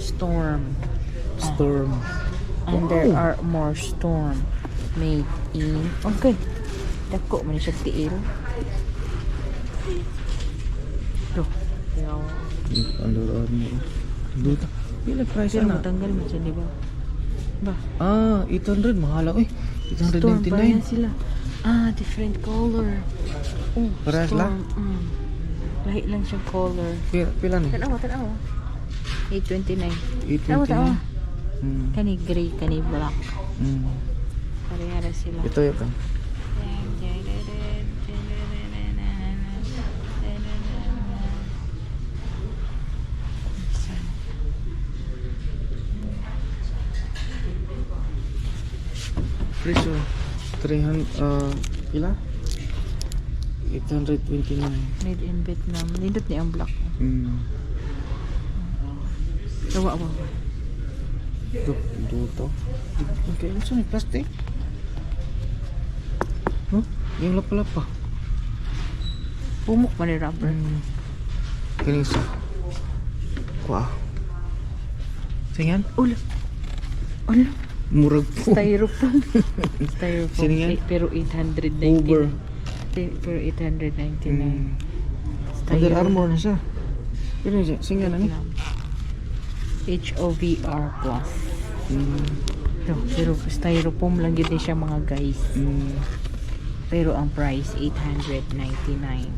Storm. Storm. Under Armour Storm. Made in... Okay. Dako man siya tiil. Ito. Under Armour. Duta. Pila price Pero na? matanggal man siya, di ba? Ba? 800. Mahal ako eh. Storm, parehas 899. sila. Different color. Oh, Parehas lang? Storm. Lahi lang siyang color. Pila ni? Tanawa. 829. 829. Tanawa. Kani gray, kani black. Parehara sila. Ito yun ka. Presyo 300 pila? 829. Made in Vietnam. Nindot niya ang black. Tawa ba? Duto. Okay, ano saan plastic? Huh? Yung lapa-lapa. Pumok man ni rubber. Kanisa. Wow. Singan? Ulo. Murag po. Styrofoam. Styrofoam. Sino yan? Pero 899. Uber. Pero 899. Under Armour na siya. Pero siya, singan na ni? HOVR Plus. Pero styrofoam lang yun siya mga guys. Pero ang price 899.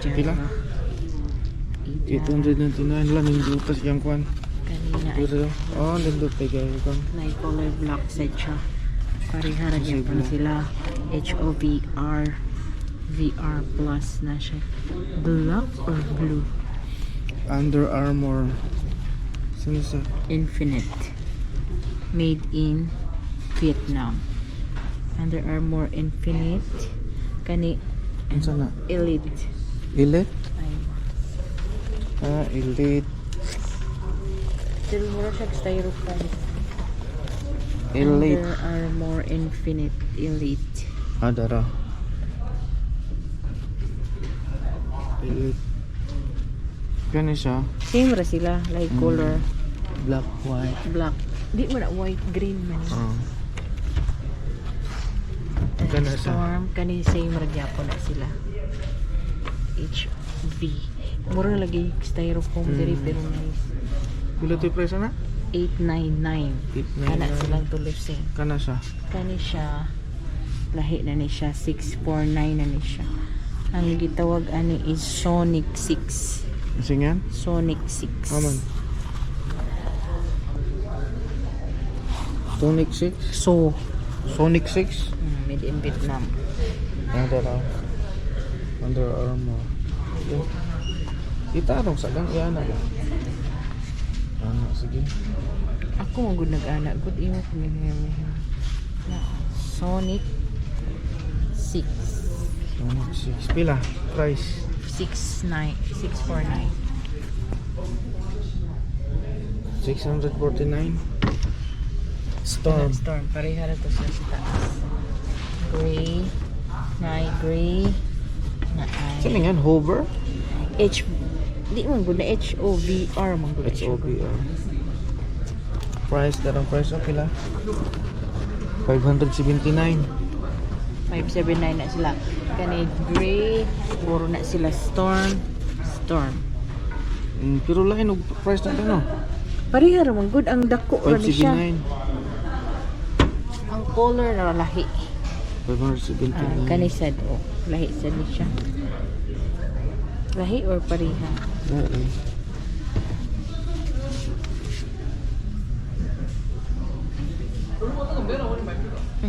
Pila? 899 lang yung dutas yung kwan. Kanina ay Pero, nandun tayo kayo kwan. color black set siya. Parihara niya pa sila. HOVR VR Plus na siya. Black or blue? Under Armour. Sino sa? Infinite. Made in Vietnam. Under Armour Infinite. Kani Ano sana? Elite. Elite? Ay. Elite. Still mura siya styrofoam. Elite. Under Armour Infinite Elite. Dara. Elite. Kani siya? Same ra sila. Like color. Black, white. Black. Di mo na white, green man. Kani siya? Storm. Kani same ra gyapon na sila. HV. Mura lagi styrofoam diri pero nice. Pila ito yung price na? 899. Kana silang tulusing. Kana siya? Kani siya. Lahi na ni siya. 649 na ni siya. Ang gitawag ani is Sonic 6. Singan? Sonic 6. Aman. Sonic 6? So, Sonic 6? made in Vietnam. Dara. Under Armour. Itarong sa gang iyan na. Sige. Ako magud nag-ana. Good imo ko na Sonic 6. Sonic 6. Pila? Price? 649. 649. Storm. Storm. Parehara to sa taas. Gray. Gray. Saan yan? Hover? Di man gud na HOVR man gud. HOVR. Price, darang price o pila? 579. 579 na sila. Kani gray, puro na sila storm. Pero lain og price na no? Parehara man gud ang dako ra ni siya. 579. Ang color na lahi. 579. Kani sad lahi sad ni siya. Lahi or pareha? Lahi.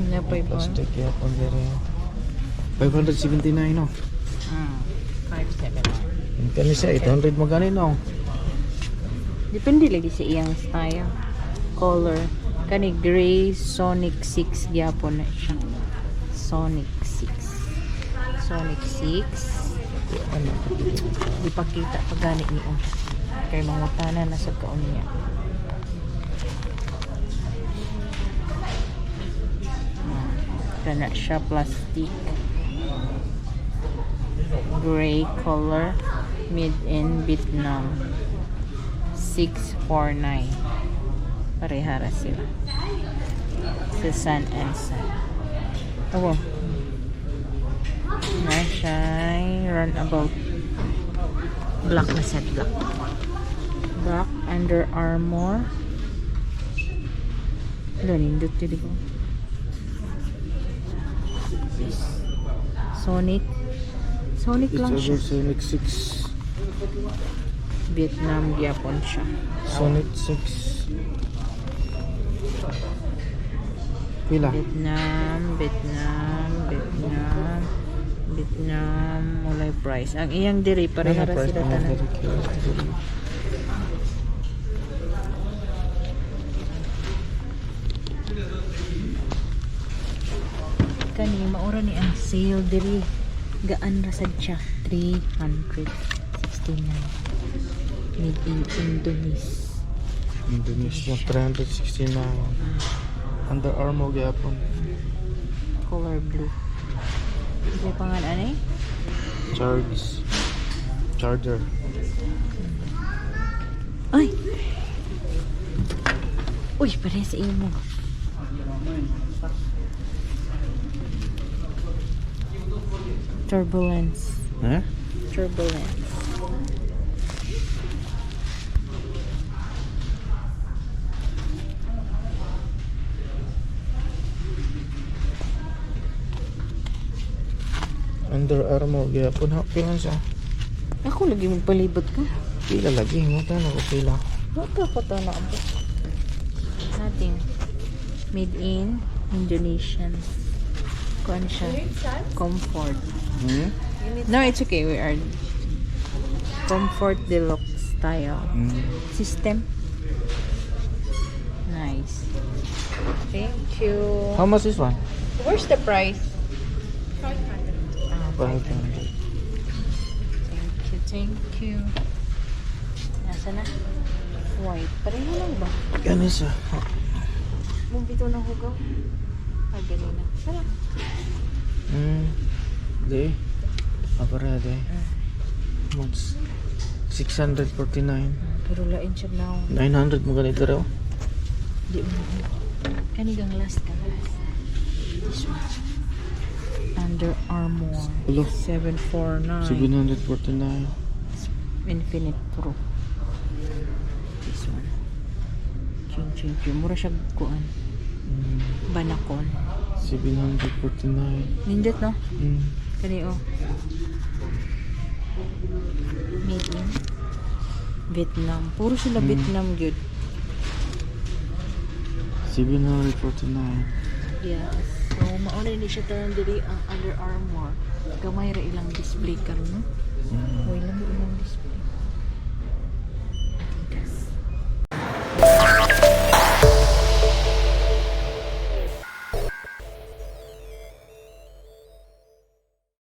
Napay ba? Plastic ya pang dere. 579 no. 579. Kani siya 800 mo ganin no. Depende lagi sa iyang style. Color. Kani gray Sonic 6 gyapon na siya. Sonic 6. Ano? Ipakita pa gani ni kay mga tanan na sa kaon niya. Kana siya plastic. Gray color. Made in Vietnam. 6 649. Parehara sila. Sa Sun and Sun. Oh. Nashay runabout. Black na set black. Black Under Armour. Ano, nindot yun ko. Sonic. Sonic lang It's siya. over Sonic 6. Vietnam, Japan siya. Sonic 6. Pila? Vietnam, mulay price. Ang iyang diri, parehara sila tanan. Kani, maura ni ang sale diri. Gaan rasad siya. 369. Made in Indonesia. Indonesia 369. Under Armour gyapon. Color blue. Ito pangan ano eh? Charger. Ay! Uy, pare sa imo. Turbulence. Eh? Turbulence. Under Armour gyapon. Ha, pila siya? Ako lagi magpalibot ka. Pila lagi mo tanong ko pila. Wala ko to na abot. Nothing. Made in Indonesian. Kuan siya. Comfort. Hmm? No, it's okay. We are Comfort Deluxe style. System. Nice. Thank you. How much is one? Where's the price? 500. Thank you. Nasa na? White. Pareho lang ba? Yan isa. Mong bito ng hugaw? Ah, ganun na. Tara. Di. Apara di. Much. 649. Pero lain siya now. 900 mo ganito raw. Di mo. Kanigang last ka. This one. Under Armour. Hello. 749. 749. Infinite Pro. This one. Ching. Mura siya kuan. Banakon. 749. Nindot no? Kani oh. Made in Vietnam. Puro sila Vietnam gyud. 749. Yes. So mauna ni siya tanan diri ang Under Armour. Gamay ra ilang display karon no. Way lang ilang display.